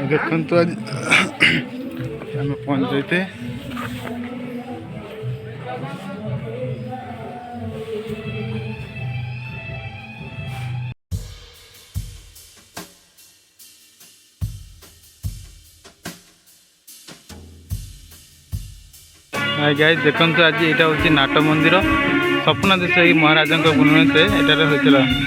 देखो तो आज आम पहुँच जाते गाइस देखो तो आज यहाँ हूँ नाट मंदिर स्वप्न देश महाराजा गुण से यहाँ होता